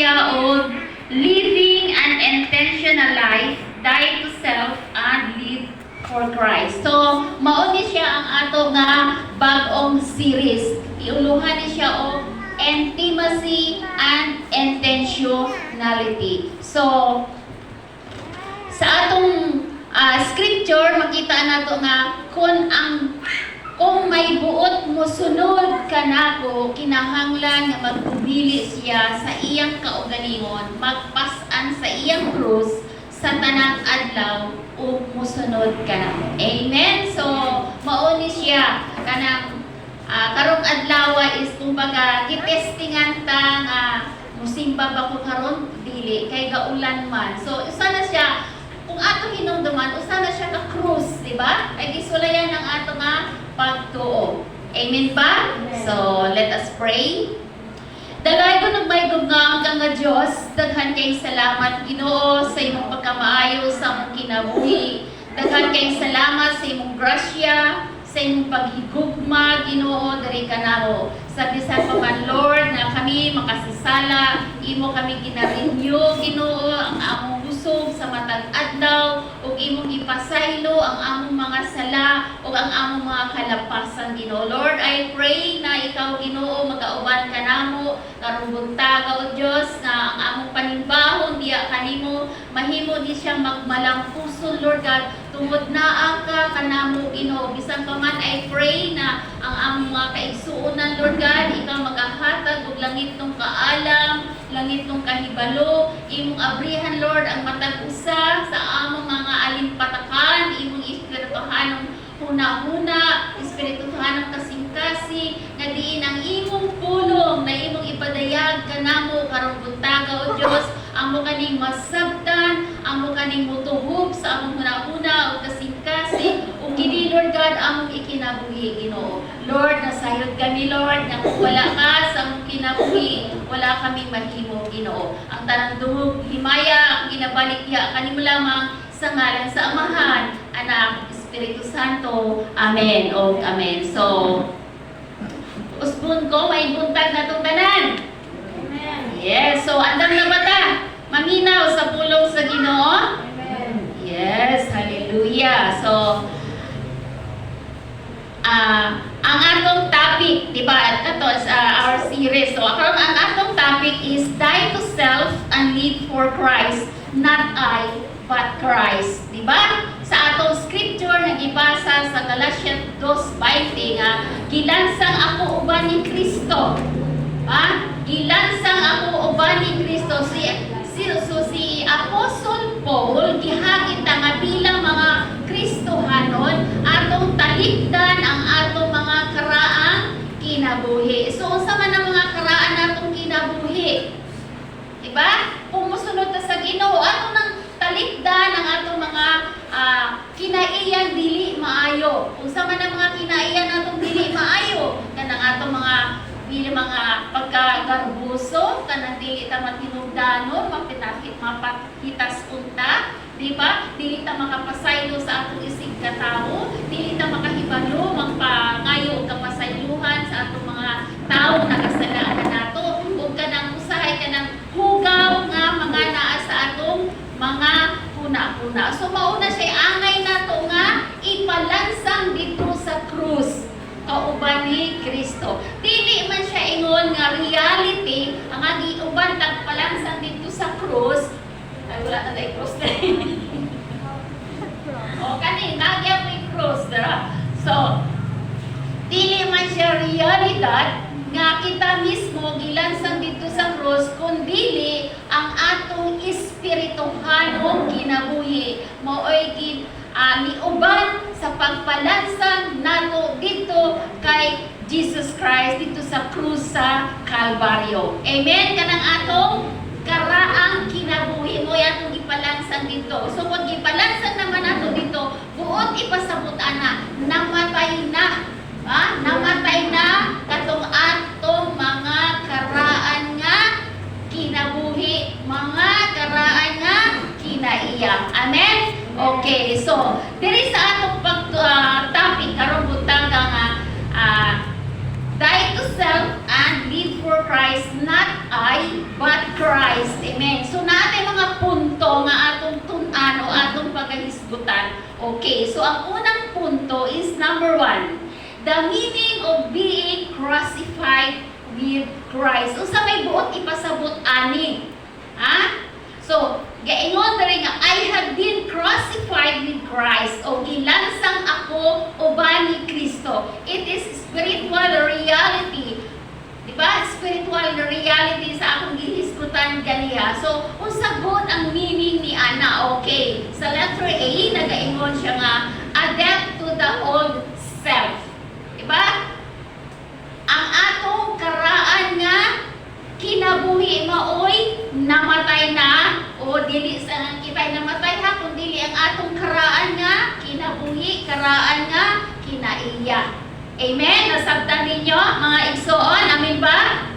siya og living an intentional life, die to self, and live for Christ. So, mao ni siya ang ato nga bag-ong series. Iuluhan ni siya og intimacy and intentionality. So, sa atong scripture, makita nato nga kung may buot mo sunod ka nako, kinahanglan nga magpubili siya sa iyang kaugalingon, magpasan sa iyang krus sa tanang adlaw ug mosunod ka nako. Amen. So mao ni siya kanang karong adlaw is kumbaga gitestingan ta nga musimba ba ko karon dili kay gaulan man. So isa na siya kung ato hinumduman, usa na siya ka krus, di ba? Ay gisulayan ang ato nga pagtuo. Amen pa? So, let us pray. Dagay ko nagmaygob nga ang nga Diyos, daghan kay salamat Ginoo sa imong pagkamaayo sa among kinabuhi. Daghan kay salamat sa imong grasya, sa imong paghigugma Ginoo diri kanamo. Sa bisan pa man Lord na kami makasasala, imo kami gina-renew Ginoo ang among busog sa matag adlaw ug imong ipasaylo ang among mga sala ug ang among mga kalapasan Ginoo. Lord, I pray na ikaw Ginoo magauban kanamo karong buntaga o Dios na ang among panimbahon diya kanimo mahimo di siya magmalang puso Lord God tungod naa ka kanamo Ginoo. Bisan pa man I pray na ang among mga kaigsuonan Lord God ikaw magahatag og langit nung kaalam, langit nung kahibalo, imong abrihan Lord ang matag usa sa among mga alimpatakan, imong espirituhanong huna-huna, espirituhanong kasing-kasing, nga diin ang imong pulong na imong ipadayag kanamo karong buntaga o Dios, amo kaning masabtan, amo kaning mutuhog sa among huna-huna o kasing-kasing, ug kini Lord God among ikinabuhi Ginoo. Lord, nasayod kami Lord, na kung wala ka sa among kinabuhi, wala kami mahimo Ginoo. Ang tanang duhog himaya, ang ginabalikya kanimo lamang sa ngalan sa Amahan, Anak, Espiritu Santo. Amen o Amen. So, usbon ko, may buntag na itong tanan. Amen. Yes. So, andam na ba ta? Maminaw sa pulong sa Ginoo? Amen. Yes. Hallelujah. So, ang atong topic, di ba? Ito is our series. So, ang atong topic is die to self and live for Christ. Not I, but Christ. Di ba? Sa atong scripture na gibasa sa Galatians 2:20 nga gilansang ako uban ni Kristo. Gilansang ako uban ni Kristo. Si Apostle Paul gihagit nga bilang mga Kristohanon atong talikdan ang atong mga karaang kinabuhi. So unsa man ang mga karaan natong kinabuhi? Diba? Kung musunod ta sa Ginoo, ato nang talikdan ang atong mga kinaiyan dili maayo. Kung sa man ang mga kinaiyan natong dili maayo, kanang atong mga pagkagarbuso, kanang dili ta matinugdanon, mapahitas unta, di ba? Dili ta makapasaylo sa atong isig katawo, dili ta makahibalo, magpangayo og kapasaylohan sa atong mga tawo na kasalaan nato, ug kanang usahay kanang hugaw nga mga naa sa atong mga huna-huna. So mauna siya angay nato nga ipalansang dito sa krus kauban ni Kristo. Dili man siya ingon nga reality ang giuban tagpalansang dito sa krus. Ay wala na day krus. O kani nagya may krus dira. So dili man siya realidad nga kita mismo gilansang dito sa krus kundi ang atong espirituhanong kinabuhi maoy niuban sa pagpalansang nato dito kay Jesus Christ dito sa krus sa Kalbaryo. Amen kanang atong karaang kinabuhi mo atong ipalansang dito. So kung ipalansang naman nato dito, buot ipasabot ana namatay na. Namatay na katong atong mga karaan nga kinabuhi, mga karaan nga kinaiya. Amen? Okay, so diri sa atong topic karong butanga nga die to self and live for Christ, not I but Christ. Okay, so ang unang punto is number 1, the meaning of being crucified with Christ. So sa may buot ipasabot ani. Ha? So, gaingon diri nga, I have been crucified with Christ. O gilansang ako uban ni Kristo. It is spiritual reality. Diba? Spiritual reality sa akong gihisgutan ganiya. So, unsa gud ang meaning ni ana? Okay. Sa letter A, nagaingon siya nga, a death to the old self. Diba? Ang atong karaan nga kinabuhi maoy namatay na, o dili sa kita'y namatay ha, kung dili ang atong karaan nga kinabuhi, karaan nga kinaiya. Amen? Nasabtan ninyo mga igsoon? Amen ba?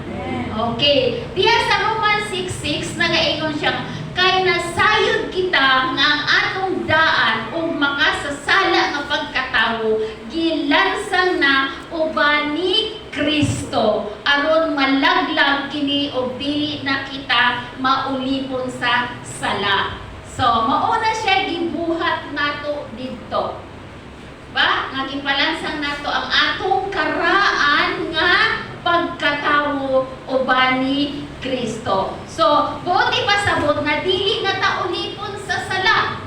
Okay. Diya sa Romans 6:6 nagaingon siya, kay nasayod kita nga ang atong daan o makasasala nga pagkatawo gilansang na uban ni Kristo aron malaglag kini og dili na kita maulipon sa sala. So mauna siya gibuhat nato didto. Ba? Nga gipalansang nato ang atong karaan nga pagkatawo uban ni Kristo. So, buti pasabot na dili na ta ulipon sa sala.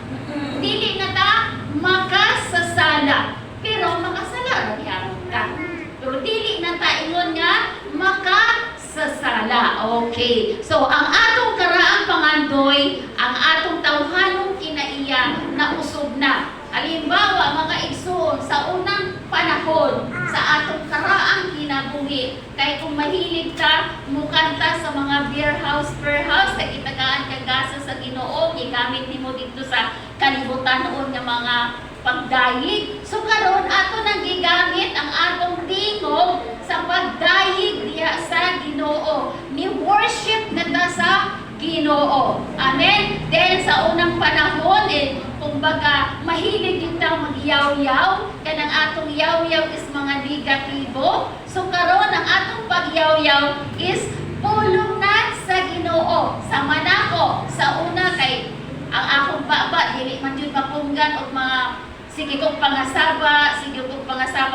Dili na ta makasasala. Pero makasala ra gyapon ka. Pero dili na ta ingon nga makasasala. Okay. So, ang atong karaang pangandoy, ang atong tawhanong kinaiya na usog na. Halimbawa, mga igsoon, sa unang panahon, sa atong karaang kinabuhi, kay kung mahilig ka, mukanta sa mga beer house, per house, na itagaan kang gasa sa Ginoo, gigamit nimo dito sa kalibutan noon nga mga pagdayig. So karon ato nang gigamit ang atong tingog sa pagdayig diha sa Ginoo. Ni worship na ta sa Ginoo. Amen? Then sa unang panahon, kumbaga, mahilig yung tao mag-yaw-yaw. Kanang atong yaw-yaw is mga negatibo. So karon ang atong pag-yaw-yaw is pulong na sa Ginoo. Sa manako, sa una kay ang akong baba, dili man yun mapunggan o mga sige kong pangasaba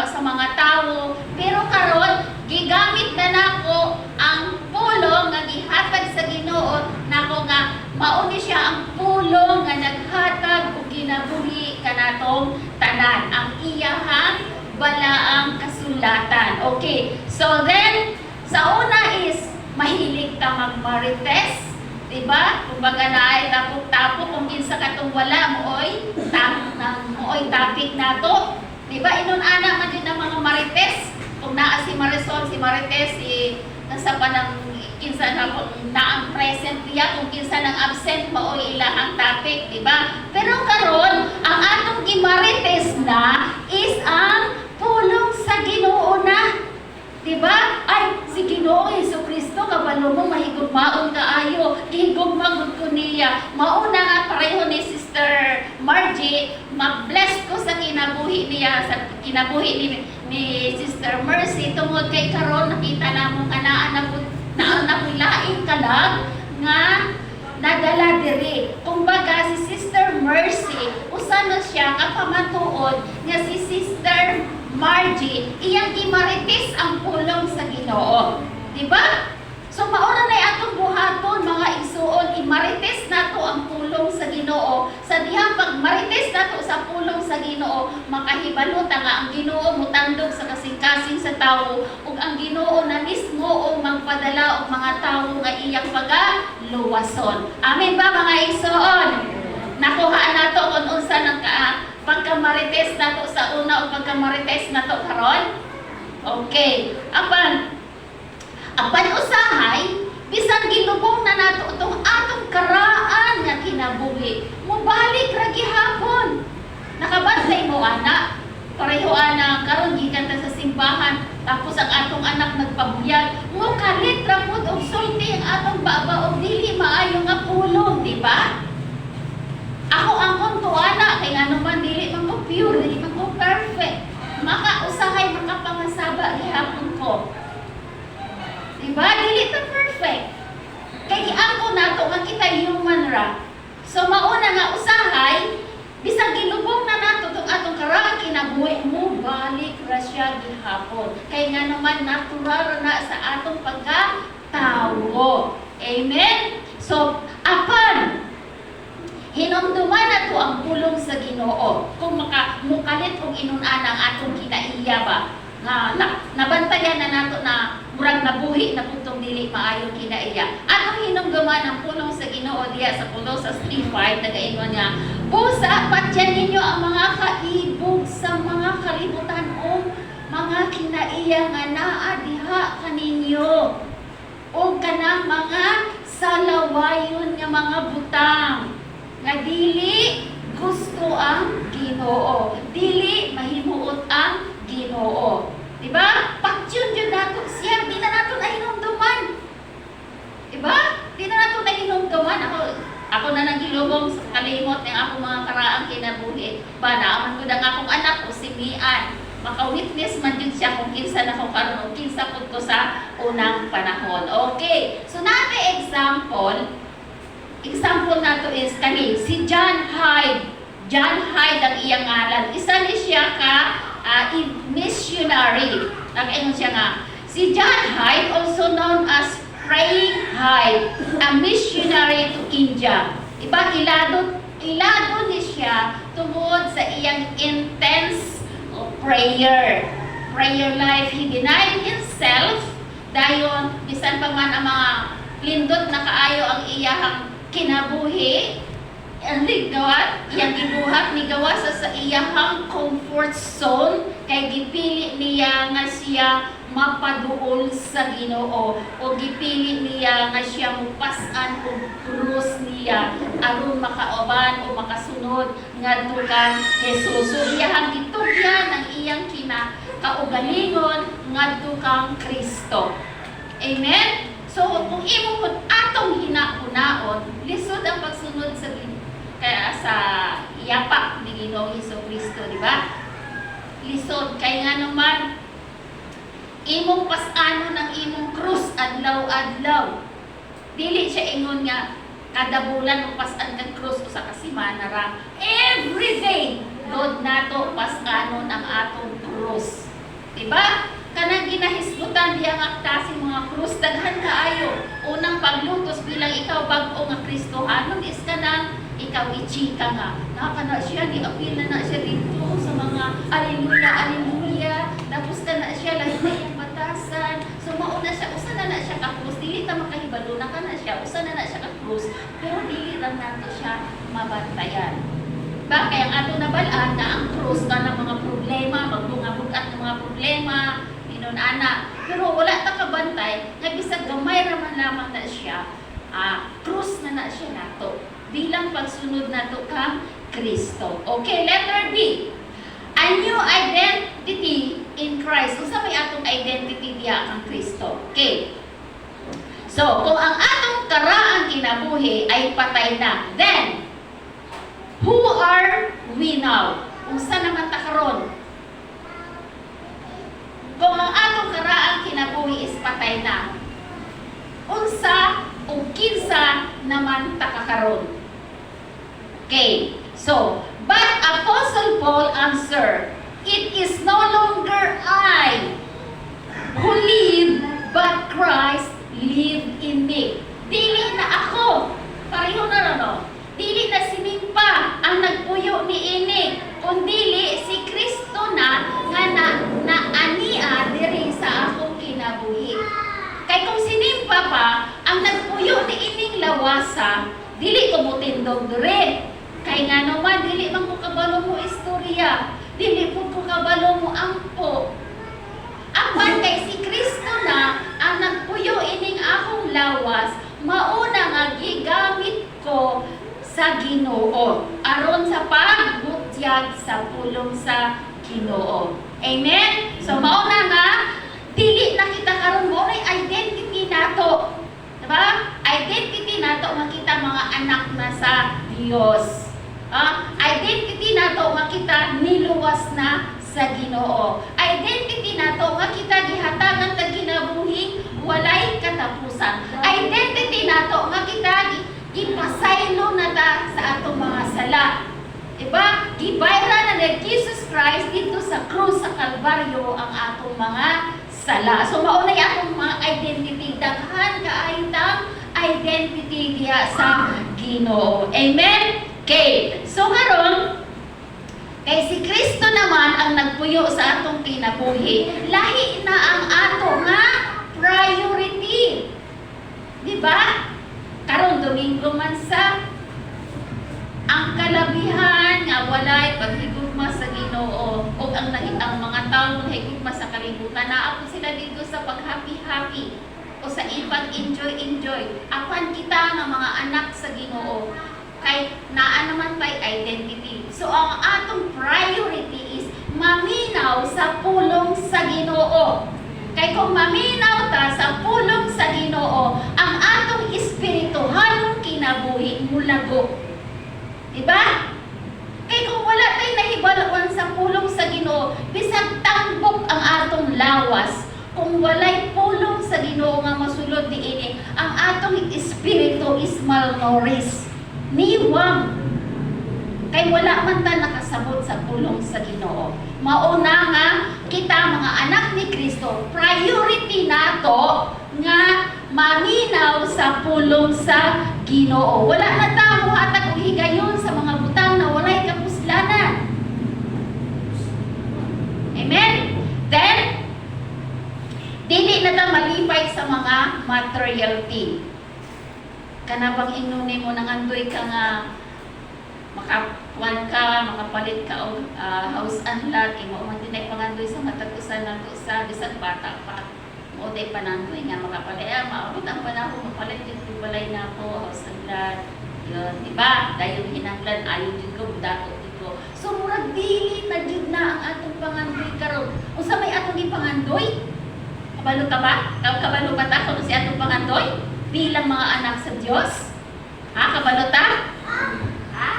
sa mga tao. Pero karon gigamit na nako ang pulong nga gihatag sa Ginoo nako nga mauni siya ang pulong nga naghatag og kinabuhi kanatong tanan, ang iyahang balaang kasulatan. Okay. So then sa una is mahilig ka magmarites. Diba? Kumbaga na ay tapok-tapok kung kinsa katong wala mooy topic nato. Diba? Inon-ana man din ang mga marites. Kung naa si Marisol, si Marites, nasa pa ng kinsa na ang present niya, kung kinsa ng absent mooy ilahang topic. Diba? Pero karon ang atong gimarites na is ang pulong sa Ginoo na. Diba? Ay, si Ginoo Jesucristo, kabalo mo, mahigugmaon kaayo, higugmagod ko niya. Mauna nga pareho ni Sister Margie, mag-bless ko sa kinabuhi niya, sa kinabuhi ni Sister Mercy, tungod kay karon nakita namong kanaan na laing kalag nga nadala diri. Kumbaga, si Sister Mercy, usa na siya kapamatuod nga si Sister Margie, iyang gimarites ang pulong sa Ginoo. Diba? So, maura na atong buhaton, mga igsuon, imarites nato ang pulong sa Ginoo. Sa diha pag marites nato sa pulong sa Ginoo, makahibalo ta nga ang Ginoo mutandog sa kasing-kasing sa tawo, ug ang Ginoo na mismo o magpadala og mga tawo nga iyang pagaluwason. Amen ba mga igsuon? Nakuha nato kung unsa nang pagkamarites nato sa una o pagkamarites nato karon? Okay. Apan usahay, bisan gilubong na nato itong atong karaan nga kinabuhi. Mubalik ra gihapon. Nakabantay mo ana. Pareho ana karon gikan ta sa simbahan, tapos ang atong anak nagpabuyag. Mo kalit ra pud og sulti ang atong baba og dili maayo nga pulong, di ba? Ako ang kontuana kay ano man dili man ko pure, dili man ko perfect. Makausahay makapangasaba gihapon ko. Diba? Dili ta perfect. Kay ako nato nga kita human ra. So mauna nga usahay, bisag gilubong na nato atong karang kinabuhi mo balik ra siya gihapon. Kay nga naman natural na sa atong pagkatawo. Amen. So apan hinumduman nato ang pulong sa Ginoo. Kung mukalit kung inunana ang atong kinaiya ba, nabantayan na nato na murag nabuhi na putong dili maayong kinaiya. Atong hinumduman ang pulong sa Ginoo diya sa Colossus 3:5 nagaingon niya, busa patyan ninyo ang mga kaibog sa mga kalibutan o mga kinaiya nga naa diha kaninyo o kanang mga salawayon nga mga butang nga dili gusto ang Ginoo, dili mahimuot ang Ginoo. Diba? Patyon yun nato siya, di na nato na hinumduman. Diba? Di na nato na hinumduman. Ako na nang gilubong sa kalimot ng akong mga karaang kinabuhi. Ba, naaman ko ng akong anak o si Mian. Maka-witness man yun siya kung kinsa na kung karoon o kinsa po ko sa unang panahon. Okay. So, natin example nato is kani si John Hyde. John Hyde ang iyang ngalan. Isa ni siya ka missionary. Nag-ingon siya nga. Si John Hyde, also known as Praying Hyde, a missionary to India. Iba, ilado ni siya tungod sa iyang intense prayer life. He denied himself dayon bisan pa man ang mga lindot na kaayo ang iyahang kinabuhi, ang iyang gibuhat ni gawa sa iyahang comfort zone kay gipili niya nga siya mapaduol sa Ginoo o gipili niya nga siya mupas-an og krus niya aron makauban o makasunod ngadto kang Hesus. So iyang gitugyan ang iyang kinakaugalingon ngadto kang Kristo. Amen. So, kung imo mo atong hinahunaon, lisod ang pagsunod sa kaya sa iyapak ni Ginoong Hesukristo, di ba? Lisod kay nga naman imong pas-ano ng imong krus adlaw-adlaw. Dili siya ingon nga kada bulan mo pas-an kang krus usa ka semana ra. Every day Lord nato pas-anon ang atong krus. Di ba? Kanang ginahisgutan diya nga klaseng mga krus daghan kaayo. Unang paglutos bilang ikaw bag-o nga Kristohanon is kanang ikaw ichika nga. Nakana siya apil na siya dito sa mga aleluya. Tapos na siya lahi na iyang batasan. So mauna siya usa na siya ka krus. Dili ta makahibalo na kana siya usa na siya ka krus. Pero dili lang nato siya mabantayan. Ba kaya ang ato nabalaan na ang krus na mga problema, magbunga-bugat ng mga problema. Pero wala ta kabantay nga bisag gamay ra man lamang na siya krus na siya nato bilang pagsunod nato kang Kristo. Okay, letter B. A new identity in Christ. Unsa may atong identity diha kang Kristo? Okay. So, kung ang atong karaang kinabuhi ay patay na, then who are we now? Unsa naman ta karon? Kung ang atong karaang kinabuhi is patay na, unsa o kinsa naman takakaroon? Okay, so, but Apostle Paul answered, it is no longer I who live, but Christ live in me. Dili na ako, pareho na no? Dili na sinimpa ang nagpuyo ni ini, kundili si Kristo na nga na ania diri sa akong kinabuhi. Kay kung sinimpa pa ang nagpuyo ni ining lawasa, dili ko motindog dire. Kay nga naman dili man ko kabalo mo istorya, dili po ko kabalo mo ampo. Apan kay si Kristo na ang nagpuyo ining akong lawas, mauna nga gigamit ko sa Ginoo aron sa pagbutyag sa pulong sa Ginoo. Amen? So mauna nga dili na kita karon mo ay identity nato. Diba? Identity nato nga kita mga anak na sa Dios. Identity nato nga kita niluwas na sa Ginoo. Identity nato nga kita gihatangan ta kinabuhi walay katapusan. Identity nato nga kita ipasaylo na ta sa atong mga sala. Diba? Gibayra na ginapalit Jesus Christ dito sa krus sa Kalbaryo ang atong mga sala. So maunay atong mga identity, daghan kaayo tang identity diha sa Ginoo. Amen. Okay. So karon kay si Kristo naman ang nagpuyo sa atong kinabuhi, lahi na ang ato nga priority. Di ba? Karon Domingo man sa ang kalabihan nga walay paghigugma sa Ginoo o ang mga tawo higugma sa kalibutan, naa po sila dito sa pag-happy-happy o sa ipag-enjoy-enjoy. Apan kita nga mga anak sa Ginoo, kay naa naman tay identity. So ang atong priority is maminaw sa pulong sa Ginoo. Kay kung maminaw ta sa pulong sa Ginoo, ang atong espirituhanong kinabuhi mulago. Diba? Kay kung wala tay nahibalon sa pulong sa Ginoo, bisag tambok ang atong lawas. Kung walay pulong sa Ginoo nga masulod diini, ang atong espiritu is malnourished. Niwang. Kay wala man ta nakasabot sa pulong sa Ginoo. Mauna nga kita mga anak ni Kristo, priority nato nga maminaw sa pulong sa Ginoo. Wala na ta muhatag og higayon sa mga butang na walay kapuslanan. Amen. Then dili na ta malipay sa mga material thing. Kanabang inuni mo nangandoy ka nga makakuan ka, makapalit ka og house and lot, imo man dinay pangandoy sa matag-usan ng usa bisan bata pa. Mo day panandoy nga makapalit, maabot ang panahon mapalit dito balay na ko house and lot. Yun, di ba? Dayon hinanglan ayo jud ko dato dito. So murag dili na jud na ang atong pangandoy karon. Unsa may atong gipangandoy? Kabalo ka ba? Kabalo ba ta kung si atong pangandoy? Bilang mga anak sa Diyos? Ha? Kabalo ta? Ha?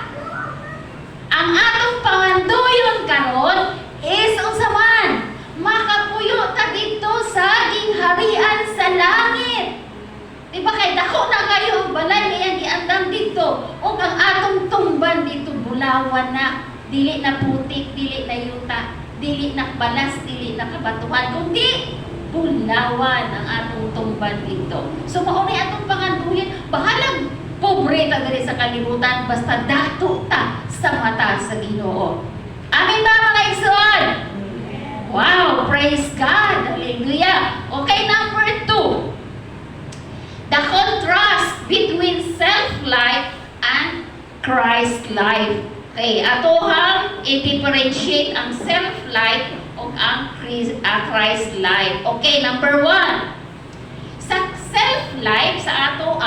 Ang atong pangandoyon karon is unsa man? Makapuyo ta dito sa gingharian sa langit. Di ba kay dako na kayo ang balay nga giandam dito o ang atong tumban dito bulawan na, dili na putik, dili na yuta, dili na balas, dili na kabatuhan, kundi bulawan ang atong tumban dito. So maunay atong panganduyan, bahalag pobre ta diri sa kalibutan basta dato ta sa mata sa Ginoo. Amen ba mga igsoon? Wow, praise God. Hallelujah. Okay, number 2. The contrast between self-life and Christ-life. Okay, atohang i-differentiate ang self-life o ang Christ-life. Okay, number 1. Sa self-life, sa ato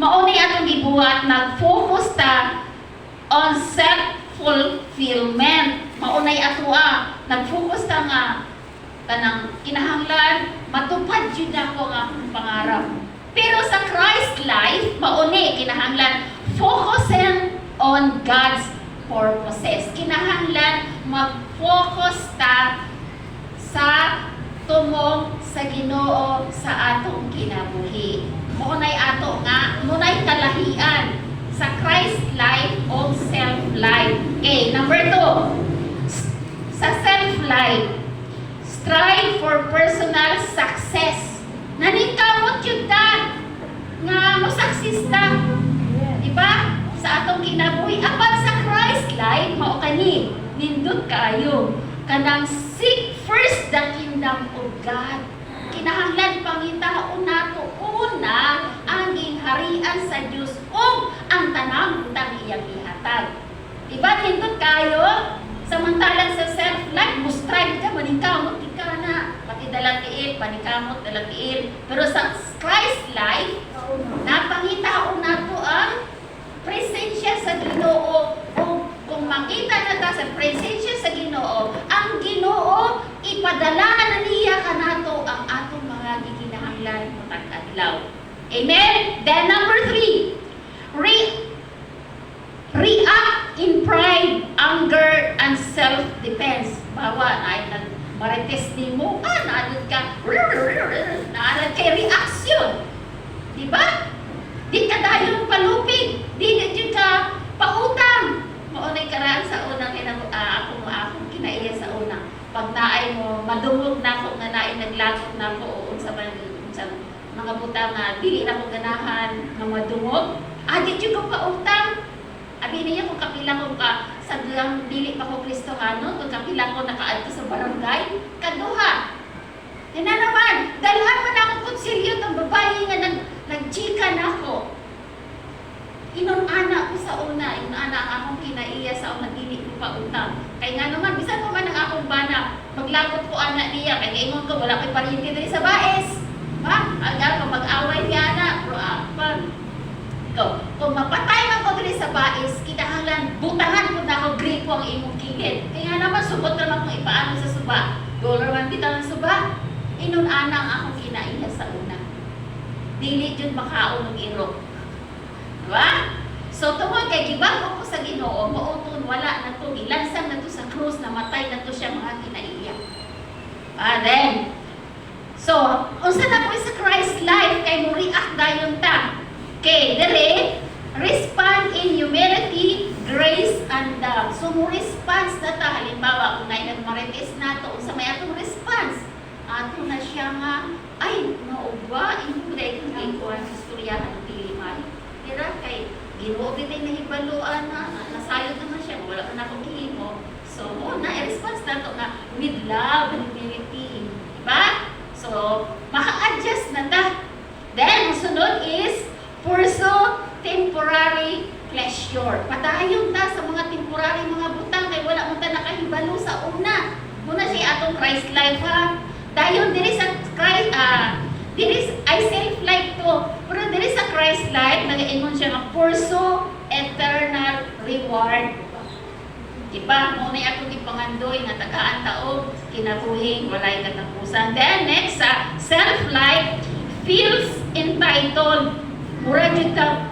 maunay atong gibuhat, nag-focus ta on self-fulfillment. Maunay ato nag-focus ta nga kanang kinahanglan matupad jud ako nga akong pangarap. Pero sa Christ-life, mauni kinahanglan focusing on God's purposes. Kinahanglan mag-focus ta sa tumong sa Ginoo sa atong kinabuhi. Munay ato nga, munay kalahian sa Christ life o self-life. Okay, number 2. Sa self-life, strive for personal success. Naningkamot yun ta nga mo-success ta. Diba? Sa atong kinabuhi. Apan sa Christ life, mao kani, nindot kayo. Kanang seek first the kingdom of God. Kinahanglan pangitaon nato una ang gingharian sa Dios o ang tanang butang iyang ihatag. Diba nindot kayo? Samantalang sa self-life, mo-strive ka, maningkamot ka na. Pati dalang tiil, paningkamot, dalang tiil. Pero sa Christ life, napangitaon nato ang presensya sa Ginoo. O kung makita na ta sa presensya sa Ginoo, ang Ginoo ipadala na niya kanato ang atong mga gikinahanglan matag adlaw. Amen. Then number 3, react in pride, anger, and self-defense. Bawa na ay nagmarites ni mo, naadod ka, naadod kay reaction. Diba? Di ka dahil palupig, di ka pautang. Maunay karaan sa unang naglagot na ko o sa mga butang nga dili na ko ganahan nga madungog. Di jud ko pautang. Abi niya kung kapila ko ka sa dili pa ko Kristohano, kung kapila ko nakaadto sa barangay, kaduha. Yan na naman, dalhan man ako konsilyo ng babae nga nagchika na ako. Inunana ko sa una, inunana ang akong kinaiya sa una, dili ko pa utang. Kaya nga naman, bisan mo man ang akong bana, maglagot ko anak niya, kaya ingon ko, wala ko'y parinti dali sa baes. Ha? Aga ko mag-away niya na, kung mapatay man ko dali sa baes, kinahanglan, butangan ko na ako, gripo ang imong kilid. Kaya nga naman, subot naman kung ipaano sa suba. Dollar man kita ng suba, inunana ang akong kinaiya sa una. Dili dyan makaon ng irok. Diba? So, tungod kay gibago ko sa Ginoo, mauton wala na to, ilansang na to sa krus, namatay na to siya mga kinaiya. Then, so, unsa na ko sa Christ life, kay mo react dayon ta. Okay, dere, respond in humility, grace, and love. So, mo response na ta, halimbawa, kung nagmarites na to, unsa may atong response? Ato na siya nga, ay, nauba, hindi ko dahil kung ko ang istoryahan ng Dilimay. Tira kay Ginoo bitay nahibaluan na nasayod naman siya, wala na akong gihimo. So, na-response na to nga with love and humility. Diba? So, maka-adjust na ta. Then, sunod is pursue temporary pleasure. Padayon ta sa mga temporary mga butang kay wala mo ta nakahibalo sa una. Muna siya atong Christ life ha. Dayon diri sa Christ I self-life to. Pero diri sa Christ life, nag-ingon siya nga pursue eternal reward. Diba? Muna ako ipangandoy nga tagaan taog, kinabuhing, walay katapusan. Then next, self-life feels entitled. Mura dyan ka,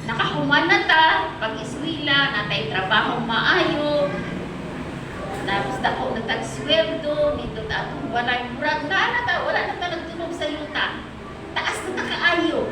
nakahuman na ta, pag-iswila, natay trabaho maayo, tapos dako na tag-sweldo, dito ta atong walay murag na ta, wala na ta nagtunog sa yuta. Taas na ta kaayo.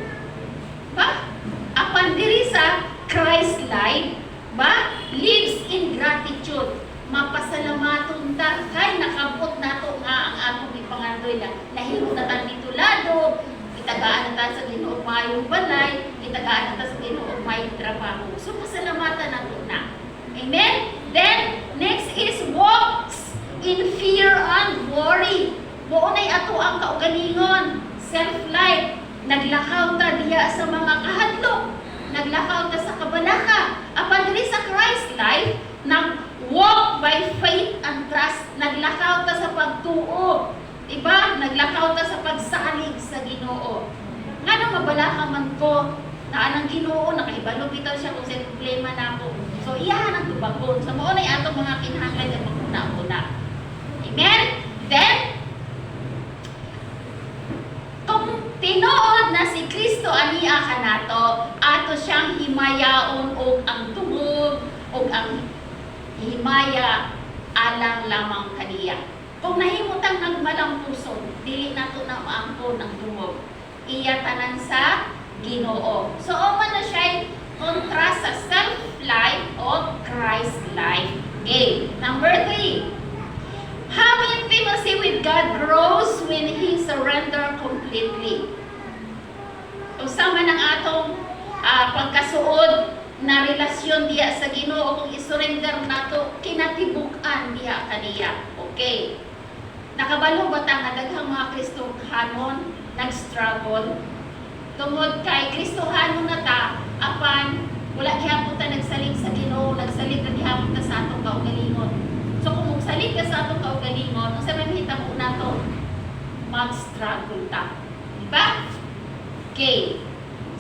Ba? Apan diri sa Christ life, ba? Lives in gratitude. Mapasalamaton ta kay nakabot nato nga ang atong ipangandoy na nahimo na ta dito lado, itagaan na ta sa Ginoo mayong balay, itagaan na ta sa Ginoo mayong trabaho. So pasalamatan nato na. Amen? Then, next is walks in fear and worry. Buonay ato ang kaugalingon. Self-life. Naglakaw ta diya sa mga kahadlok. Naglakaw ta sa kabalaka. Apan diri sa Christ life, nag-walk by faith and trust. Naglakaw ta sa pagtuo. Diba? Naglakaw ta sa pagsalig sa Ginoo. Nga nang mabalaka man ko, naan ang Ginoo, nakahibalo bitaw siya kung sa problema na ako. So, iyahan ang tubagon. So, maunay atong mga kinahanglan na maguna-una. Amen? Then, kung tinuod na si Kristo aniya ka nato, ato siyang himayaon og ang tungog, og ang himaya alang lamang kaniya. Kung nahimutang nagmalang puso, dili nato na maangkon ang tungog. Iya tanan sa Ginoo. So, man na siya contrast sa self-life o Christ life. Okay. Number 3. How intimacy with God grows when He surrender completely. Usama ng atong pagkasuod na relasyon diya sa Ginoo kung isurrender nato kinatibuk-an diya kaniya. Okay. Nakabalo ba ta nga daghang mga Kristohanon nag-struggle tungod kay Kristohanon na ta, apan wala gihapon ta nagsalig sa Ginoo, nagsalig na gihapon ta sa atong kaugalingon. So kung magsalig ka sa atong kaugalingon, unsa man hitabo nato? Mag-struggle ta. Diba? Okay.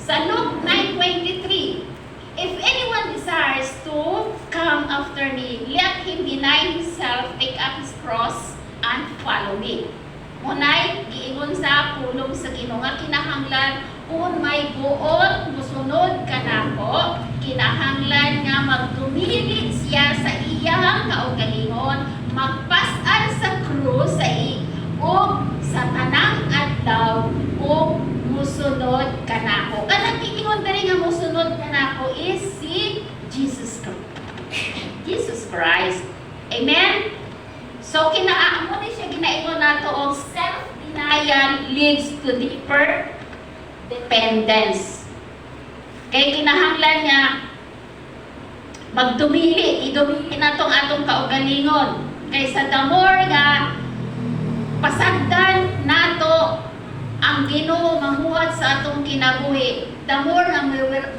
Sa Luke 9:23, if anyone desires to come after me, let him deny himself, take up his cross, and follow me. Munay giingon sa pulong sa Ginoo nga kinahanglan kung may buot musunod kanako, kinahanglan nga magtumilit siya sa iyang kaugalingon, magpas-an sa krus sa ug sa tanang adlaw ug musunod kanako. Kanang giingon diri nga musunod kanako is si Jesus Christ. Amen. So kinaamo ni siya ginaingon nato og self kamatayan leads to deeper dependence. Kaya kinahanglan nga idumili na tong atong kaugalingon. Kaysa the more nga pasagdan nato ang Ginoo mamuhat sa atong kinabuhi, the more nga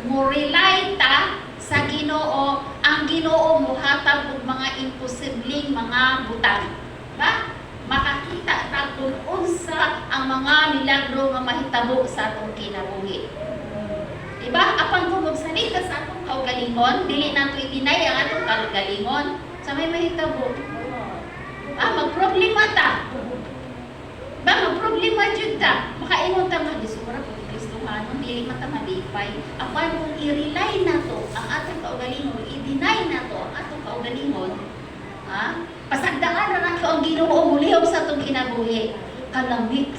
mo rely ta sa Ginoo, ang Ginoo mohatag og mga imposibleng mga butang. Ba? Makakita ta kung unsa ang mga milagro nga mahitabo sa atong kinabuhi. Diba? Apang kung magsalita sa atong kaugalingon, dili nato i-deny ang atong kaugalingon sa may mahitabo. Magproblema ta. Ba, magproblema jud ta. Makaingon ta nga, disura ko Kristohanon, dili mata malipay. Apan kung i-rely nato ang atong kaugalingon, i-deny nato ang atong kaugalingon, pasagdaan na nato ang Ginoo mulihok sa atong kinabuhi, kalamig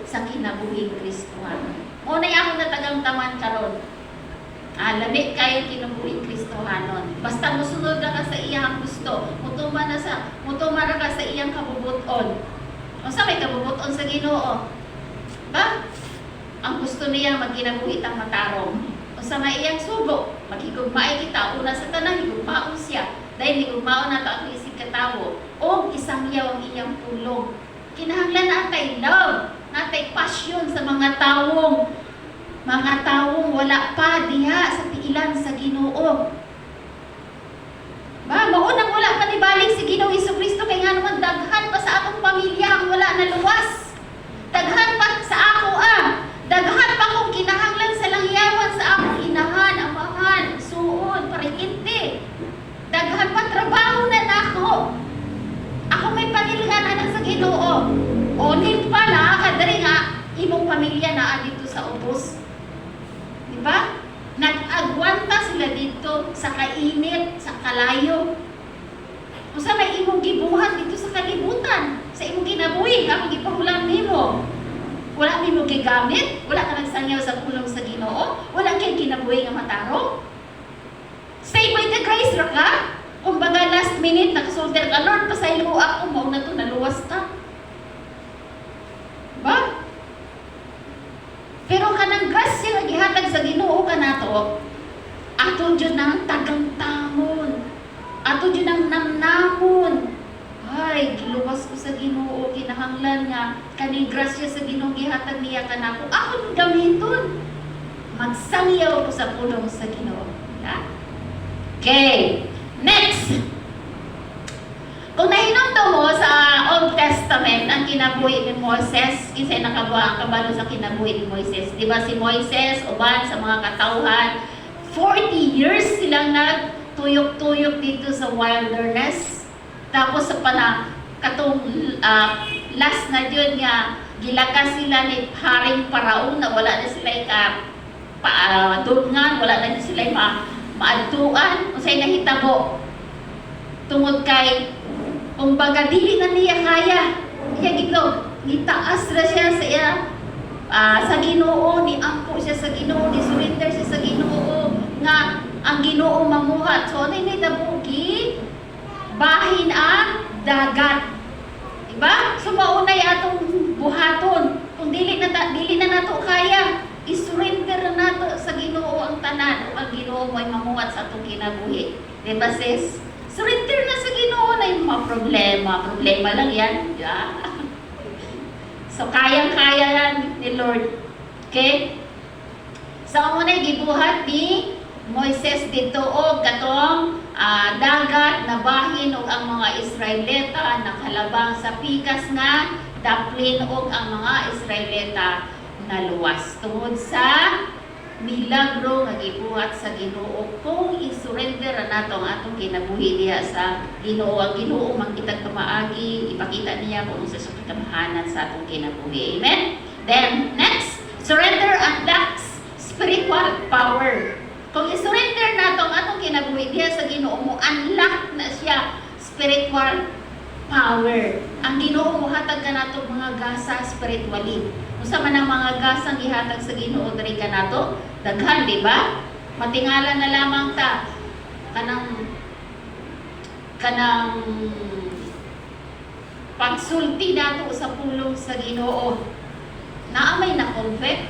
sa kinabuhi Kristohanon. O na akong natagamtaman karon. Lamig kayo kinabuhi Kristohanon. Basta musunod na ka sa iyang gusto, mutuma na ka sa iyang kabubuton. O sa may kabubuton sa Ginoo? Ba? Ang gusto niya magkinabuhi tang matarong. O sa may iyang sugo, maghigugmaay kita. Una sa tanan, higugmaon siya. Dahil higugmaon na ito ang isip katawo. O isang yaw ang iyang tulong. Kinahanglan natay love, natay passion sa mga tawong wala pa diha sa piilan sa Ginoo. Ba, maunang wala pa ni balik si Ginoo Hesukristo kay nga naman daghan pa sa akong pamilya ang wala na luwas. Daghan pa sa ako daghan pa kung kinahanglan sa langyawan sa akong inahan, amahan, suod, parikinti. Daghan pa trabaho na nako. Ako may panilhan anak sa Ginoo. O din pala kadiri nga imong pamilya na dito sa ubos. Diba? Nag-agwanta sila dito sa kainit, sa kalayo. Kung sa may imong gibuhat dito sa kalibutan, sa imong ginabuhi, kapag ipahulang nimo. Wala nimo gigamit, wala ka nagsangyaw sa pulong sa Ginoo, wala kay kinabuhi nga matarong. Stay by the grace ra ka. Kung baga last minute, nakasolder ka, Lord, pasaylo ako, mao na to, naluwas ka. Ba? Pero kanang grasya nga gihatag sa Ginoo kanato, ato jud nang tagamtamon. Ato jud nang namnamon. Ay, giluwas ko sa Ginoo, kinahanglan nga kaning grasya sa Ginoo gihatag niya kanako. Ako gamiton. Magsangyaw ko sa pulong sa Ginoo. Okay. Next. Kung nahinungto mo sa Old Testament ang kinabuhi ni Moses, kinsay nakabuha ang kabalo sa kinabuhi ni Moises. Di ba si Moises, uban sa mga katauhan, 40 years silang nagtuyok-tuyok dito sa wilderness. Tapos sa katong last na yun nga, gilakas sila ni Haring Paraon na wala na sila dungan, wala na sila maadtuan, o sa'y nahitabo. Tungod kay kung baga dili na niya kaya, itaas ra siya sa Ginoo, ni ampo siya sa Ginoo, ni surrender siya sa Ginoo, nga ang Ginoo mamuhat. So ano ni dabugi? Bahin ang dagat. Diba? So maunay atong buhaton. Kung dili na nato kaya, isurrender na nato sa Ginoo ang tanan. Ang Ginoo may mamuhat sa atong kinabuhi. Diba sis? Surrender na sa Ginoo na yung mga problema. Problema lang yan. Yeah. So, kayang-kaya yan ni Lord. Okay? So, ang muna gibuhat ni Moises dito o katong dagat na bahin o ang mga Israelita nakalabang sa pikas nga daplin o ang mga Israelita na luwas. Tungod sa milagro nga gibuhat sa Ginoo kung isurrender nato ang atong kinabuhi diha sa Ginoo. Ang Ginoo makitag kamaagi, ipakita niya kung unsa sa katamahanan sa atong kinabuhi. Amen. Then next, surrender unlocks spiritual power. Kung isurrender nato ang atong kinabuhi diha sa Ginoo, mo unlock na siya spiritual power. Ang Ginoo mohatag kanato mga gasa spiritually. Usa man ang mga gasang gihatag sa Ginoo diri kanato, daghan di ba? Matingala na lamang ta kanang pagsulti nato sa pulong sa Ginoo. Naamay na convict,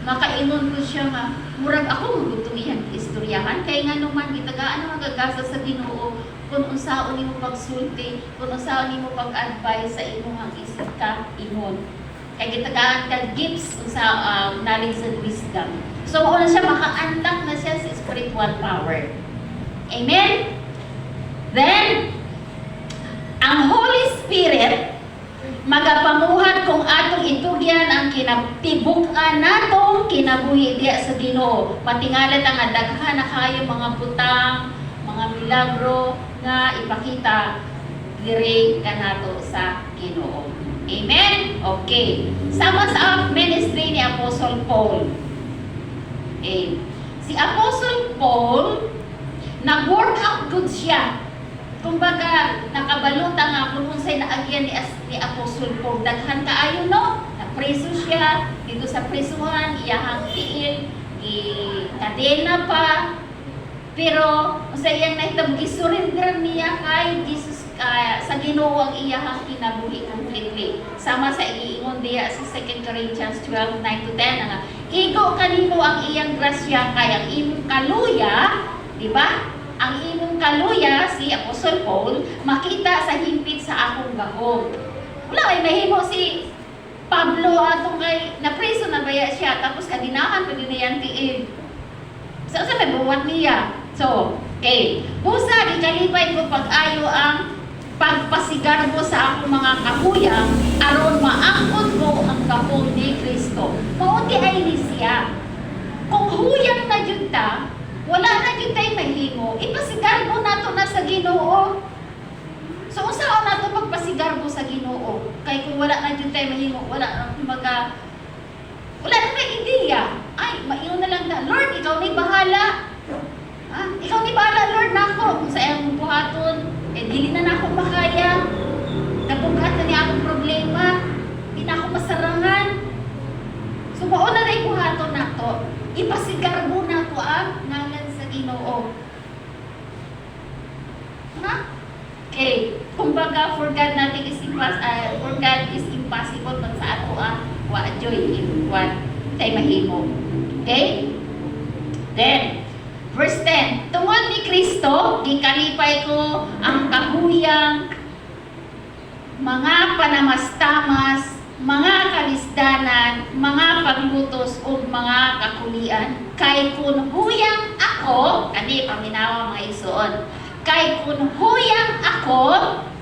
makaingon ko siya nga, murag ako magutong iyang istoryahan, kay nga naman gitagaan ang magagasa sa Ginoo, kung unsaon nimo pagsulti, kung unsaon nimo pag-advise sa imong isip ka ingon. Kay gitagaan ka gifts sa knowledge and wisdom. So mao na siya makaantak na siya sa spiritual power. Amen? Then, ang Holy Spirit magapamuhat kung atong itugyan ang kinatibuk-an natong kinabuhi diya sa Ginoo. Patingalat ang daghan na kayo mga butang, mga milagro nga ipakita diri kanato sa Ginoo. Amen? Okay. Sama sa ministry ni Apostle Paul. Okay. Si Apostle Paul, nag-work out good siya. Kumbaga, nakabalota nga kung unsay naagyan ni Apostle Paul. Daghan kaayo, no? Napreso siya, dito sa presuhan, iyahang tiil, kadena pa. Pero, sa iyang nahitabo, gisurrender niya kay Jesus sa Ginoo ang iyahang kinabuhi completely. Sama sa iingon diya sa 2 Corinthians 12:9-10 nga, igo kanimo ang iyang grasya kay ang imong kaluya, di ba? Ang imong kaluya, si Apostle Paul, makita sa himpit sa akong gahom. Wala kay mahimo si Pablo atong kay napreso na baya siya, tapos kadinahan pa din niya tiil. So, sa may buwat niya. So, okay. Busa, ikalipay ko pag-ayo ang pagpasigarbo sa akong mga kahuyang aron maangkon ko ang gahom ni Kristo. Mauti ay ni siya. Kung huyang na jud ta, wala na jud tay mahimo, ipasigarbo nato na sa Ginoo. So unsaon nato magpasigarbo sa Ginoo? Kay kung wala na jud tay mahimo, wala na kay ideya. Ay, maiyon na lang na, Lord, ikaw ni bahala. Ikaw ni bahala, Lord, nako. Kung sa iyang buhaton, dili na ako makaya. Nabugat na niya akong problema. Di na ako masarangan. So, mauna na buhaton na to. Ipasigarbo na to ang ngalan sa Ginoo. Ha? Okay. Kumbaga, for God is impossible pag sa ato wa joy in what tay mahimo. Okay? Then, verse 10, tungod ni Kristo, gikalipay ko ang kahuyang, mga panamastamas, mga kalisdanan, mga paglutos o mga kakulian. Kay kun huyang ako, kani paminawa mga isuon, kay kun huyang ako,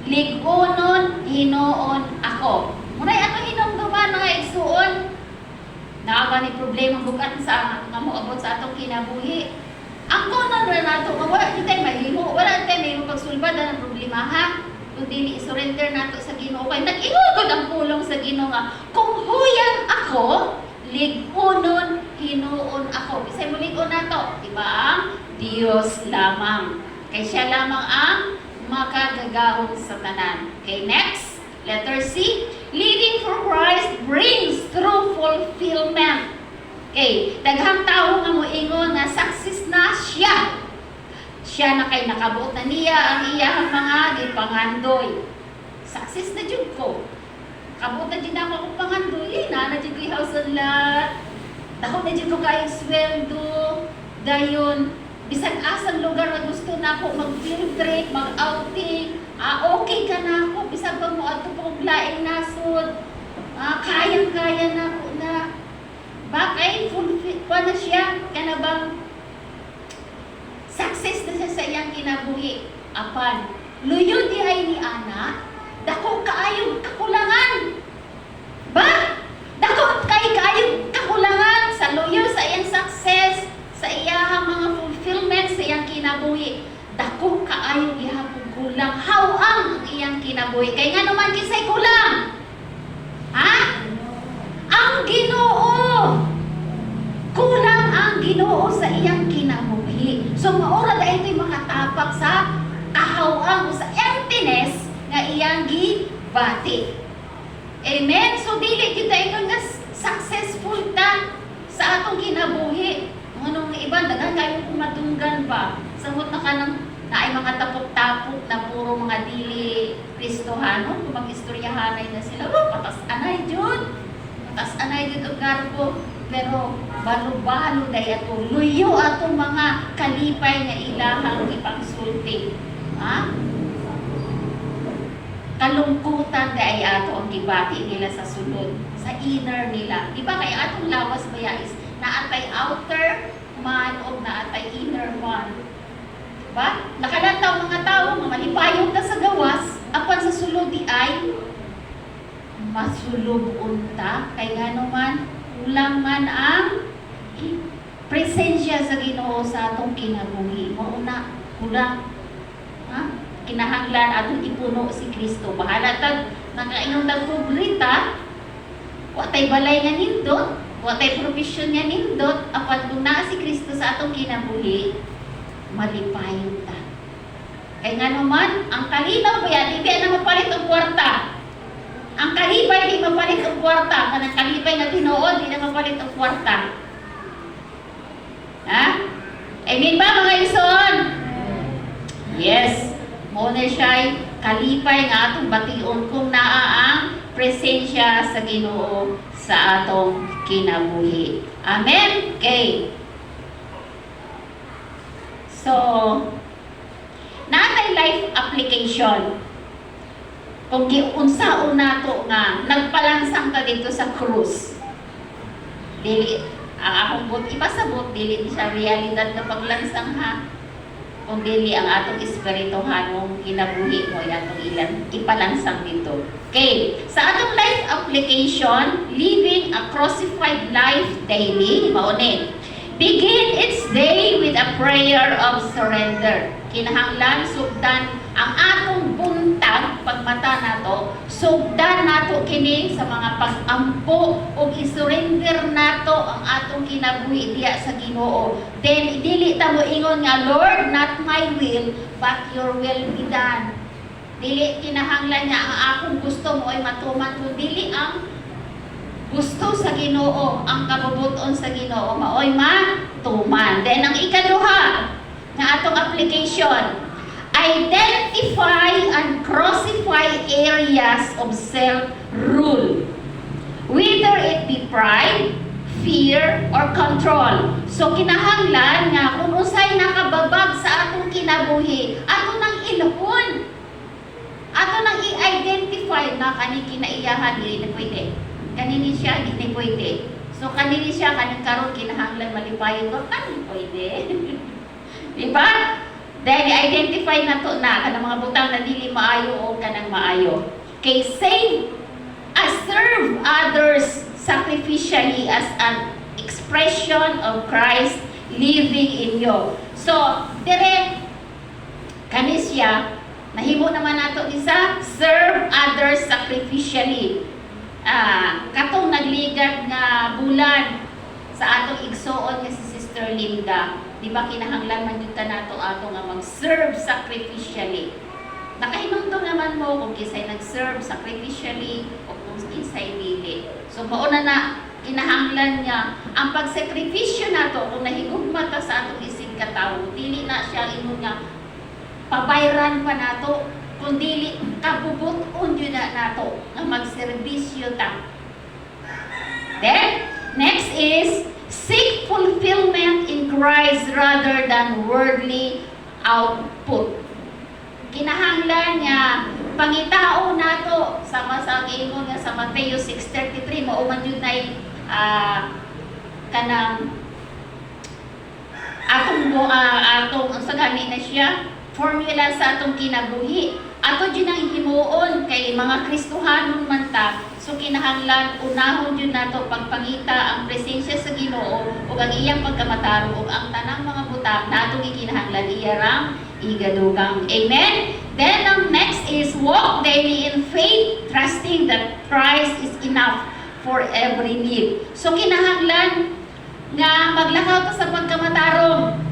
ligunon, hinoon ako. Munay ato hinumduman mga isuon, naaga ni problema bukat sa nga moabot sa atong kinabuhi. Ang konon na nato, wala tayo mahimo, wala tayo mahimo pagsulbad ang problema ha. Kung dili surrender nato sa Ginoo, kay nag-ingod ang pulong sa Ginoo nga, kung huyang ako, ligunon, hinuon ako. Bisay mo ligon nato, di ba? Ang Dios lamang. Kay siya lamang ang makagagahon sa tanan. Okay, next. Letter C, living for Christ brings true fulfillment. Okay, daghang tao nga moingon nga success na siya. Siya na kay nakabuot na niya ang iyang mga gipangandoy. Success na jud ko. Kabuot na jud ako kung pangandoy, na jud ko house and lot. Dako na jud ko kay sweldo. Dayon, bisan asang lugar na gusto na ako mag-field trip, mag-outing, okay ka na ako, bisan pa mo ato pong laing nasod, kayang-kaya na ako na. Bakay, fulfill pa na siya, ka na bang success na siya sa iyang kinabuhi. Apan, luyo di ay ni Ana, dako kaayog kakulangan. Ba? Dako kaayog kakulangan sa luyo sa iyang success, sa iyang mga fulfillment sa iyang kinabuhi. Dako kaayog ihapon kulang. Hawang ang iyang kinabuhi. Kay nga naman kisay kulang. Ha? Ang Ginoo. Kulang ang Ginoo sa iyang kinabuhi. So maura na ito'y makatapak sa kahawang sa emptiness nga iyang gibati. Amen? So dili kita ingon nga successful ta sa atong kinabuhi. Anong iba, daghan kayo kung matunggan ba? Samot na ka ng na ay mga tapok-tapok na puro mga dili Kristohano, kung mag-istoryahanay na sila, patas anay Jud, patas anay dito garbo, pero balo-balo day ato, luyo atong mga kalipay nga ilahang ipangsulti. Ha? Kalungkutan day ato ang gibati nila sa sulod, sa inner nila. Di ba kay atong lawas baya is naatay outer man o naatay inner man. Diba? Nakalantaw mga tao, mga malipayong ka sa gawas, apan sa sulod di ay masulog unta, kay nga naman, kulang man ang presensya sa Ginoo sa atong kinabuhi. Mauna, kulang. Ha? Kinahanglan atong ipuno si Kristo. Bahala tag nakainom tag kubrita, watay balay nga nindot, watay profesyon nga nindot, apan kung naa si Kristo sa atong kinabuhi, malipayon ta. Kaya nga naman, ang kalinaw ba yan, hindi na mapalit ang kwarta. Ang kalibay, di mapalit ang kwarta. Kanang kalibay na tinuod, di na mapalit ang kwarta. Ha? Amen ba mga ison? Yes. Muna siya'y kalipay nga atong bation kung naa ang presensya sa Ginoo sa atong kinabuhi. Amen? Okay. So, natay life application. Kung giunsaon nato nga nagpalansang ka dito sa krus. Dili ang akong but ipasabot dili ni siya realidad na paglansang ha. Kung dili ang atong espirituhanong kinabuhi mo atong ilan ipalansang dito. Okay, sa atong life application, living a crucified life daily, mauni. Begin its day with a prayer of surrender. Kinahanglan sugdan ang atong buntag pagmata nato, sugdan nato kini sa mga pag-ampo ug isurrender nato ang atong kinabuhi diya sa Ginoo. Then dili ta mo ingon nga, Lord, not my will, but your will be done. Dili kinahanglan nga ang akong gusto mo ay matuman, kundi dili ang gusto sa Ginoo, ang kabubuton sa Ginoo maoy matuman. Then ang ikaduha na atong application, identify and crucify areas of self-rule, whether it be pride, fear, or control. So kinahanglan nga kung usay nakababag sa atong kinabuhi, ato nang ilhon, ato nang i-identify na kani kinaiyahan dili na pwede, kanini siya di pwede. So kanini siya kaning karon kinahanglan malipayon ko kanini pwede. Di ba? Dahil identify na to na kanang mga butang na dili maayo o kanang maayo. Kay save serve others sacrificially as an expression of Christ living in you. So, dire kanisya nahimo naman nato isa serve others sacrificially. Katong nagligad nga bulan sa atong igsuon nga si Sister Linda, di ba kinahanglan man yun nato ato nga mag-serve sacrificially. Nakahinumdum naman mo kung kisay nag-serve sacrificially o kung kisay dili. So mauna na kinahanglan niya ang pagsakripisyo nato kung nahigugma ta sa atong isig katawo, dili na siya ingon nga pabayran pa nato, kung dili kabubuton yun na nato nga magserbisyo ta. Then next is seek fulfillment in Christ rather than worldly output. Kinahanglan nga pangitao nato sama sa ingon nga sa Mateo 6:33 mao man jud nay kanang atong ang sagani na siya formula sa atong kinabuhi. Ato jud ang himuon kay mga Kristohanon man ta. So kinahanglan unahon jud nato pagpangita ang presensya sa Ginoo ug ang iyang pagkamatarong ug ang tanang mga butang na atong gikinahanglan iyarang igadugang. Amen? Then ang next is walk daily in faith, trusting that Christ is enough for every need. So kinahanglan nga maglakaw ta sa pagkamatarong.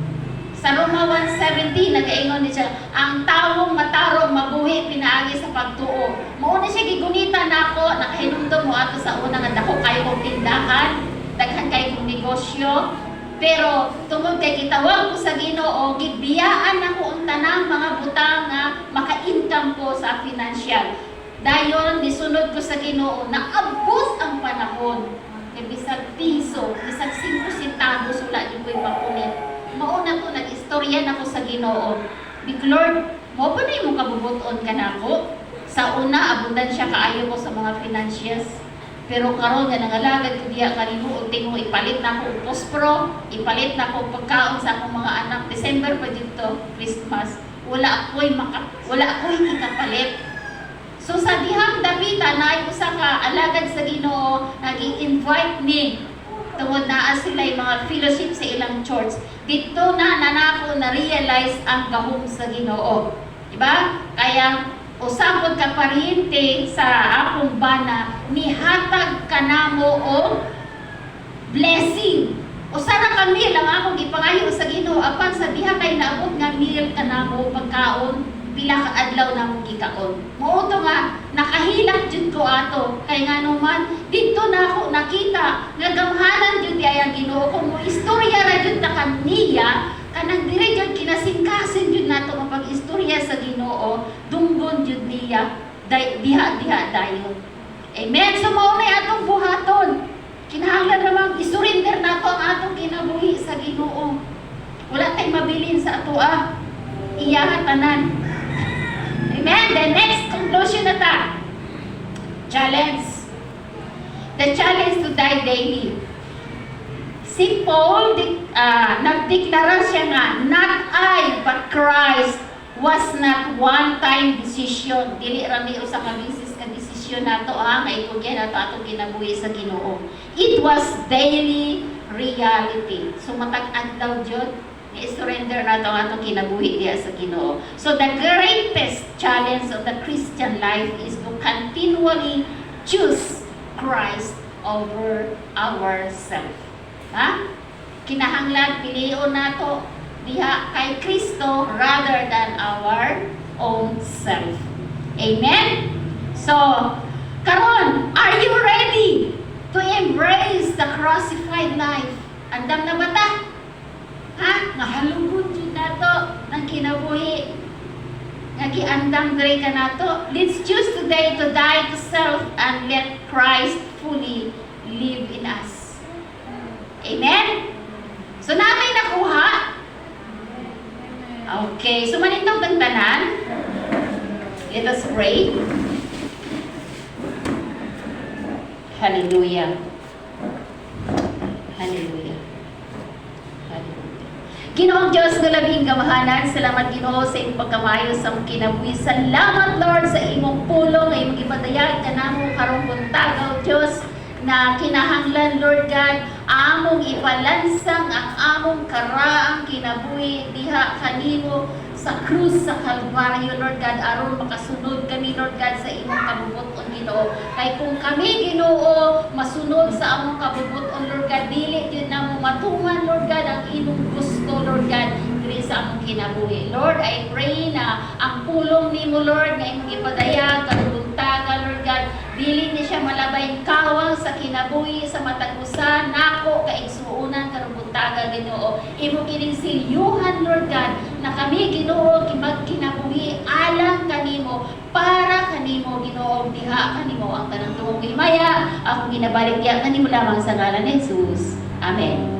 Sa Roma 1:17 nagaingon ni siya, ang tawong matarong mabuhi pinaagi sa pagtuo. Mao na siya gigunita nako, nakahinumdum mo ato sa una nga dako kay kong tindahan, daghan kay kong negosyo, Pero tungod kay gitawag ko sa Ginoo, gibiyaan ako ang tanang mga butang nga maka-income ko sa financial. Dayon nisunod ko sa Ginoo, naabot ang panahon. Kay bisag piso, bisag 5 centavos wala jud ko'y makunit. Mao na to nag-istorya nako sa Ginoo. Big Lord, mo pa na imong kabubuton kanako. Sa una abundansya kaayo ko sa mga financials. Pero karon nga nangalagad ko diya kanimo ultimo ipalit na ko pospro, ipalit na ko pagkaon sa akong mga anak. December pa dito, Christmas. Wala ako'y ikapalit. So sa dihang dapita na usa ka alagad sa Ginoo nag-invite ni tungod naa sila yung mga fellowship sa ilang church. Dito na nanako na realize ang gahom sa Ginoo. Diba? Kaya usapod ka paryente sa akong bana nihatag kanamo o blessing. Usa ra ka meal ang akong gipangayo sa Ginoo apan sa diha kay naabot nga meal kanamo pagkaon pila ka adlaw na mong gikaon. Mao to nga nakahilak jud ko ato kay ngano man didto na ako nakita nga gamhanan jud ay ang Ginoo kung mo istorya ra jud ta kaniya kanang dire jud kinasingkasin jud nato nga pag-istorya sa Ginoo dunggon jud niya diha dayon. Amen. So mao nay atong buhaton. Kinahanglan namang isurrender nato ang atong kinabuhi sa Ginoo. Wala tay mabilin sa atoa. Iyaha tanan. Amen. The next conclusion na ta. Challenge. The challenge to die daily. Si Paul, nagdeklara siya nga, not I, but Christ was not one-time decision. Dili rami usa ka bisis ka desisyon nato nga itugyan nato atong kinabuhi sa Ginoo. It was daily reality. So matag adlaw jud i-surrender nato ang atong kinabuhi diha sa Ginoo. So the greatest challenge of the Christian life is to continually choose Christ over ourselves. Ha? Kinahanglan pilion nato diha kay Kristo rather than our own self. Amen? So, karon, are you ready to embrace the crucified life? Andam na ba ta? Ha? Nahalugod yun nato ng kinabuhi. Nagiandam dre ka nato. Let's choose today to die to self and let Christ fully live in us. Amen? So, namin nakuha. Okay. So, manitong bantanan. Let us pray. Hallelujah. Hallelujah. Hallelujah. Ginoong Diyos na labing gamahanan, salamat Ginoo sa imong pagkamayo sa imong kinabuhi. Salamat Lord sa imong pulong, sa imong ipadayag kanamo karong buntag, Diyos, na kinahanglan Lord God, among ipalansang ang among karaang kinabuhi diha kanimo sa krus sa Kalbaryo Lord God, aron makasunod kami Lord God sa imong kabubuton Ginoo. Kay kung kami Ginoo masunod sa among kabubuton Lord God, dili gyud namo matungan Lord God ang imong gusto Lord God diri sa among kinabuhi. Lord, I pray na ang pulong nimo Lord nga imong ipadayag karong buntaga Lord God, dili ni siya malabay kawang sa kinabuhi sa matag usa nako kaigsuonan karong buntaga Ginoo. Imo kining silyuhan Lord God na kami Ginoo magkinabuhi alang kanimo para kanimo Ginoo diha kanimo ang tanang tuong himaya akong ginabalik diha kanimo lamang sa ngalan ni Jesus. Amen.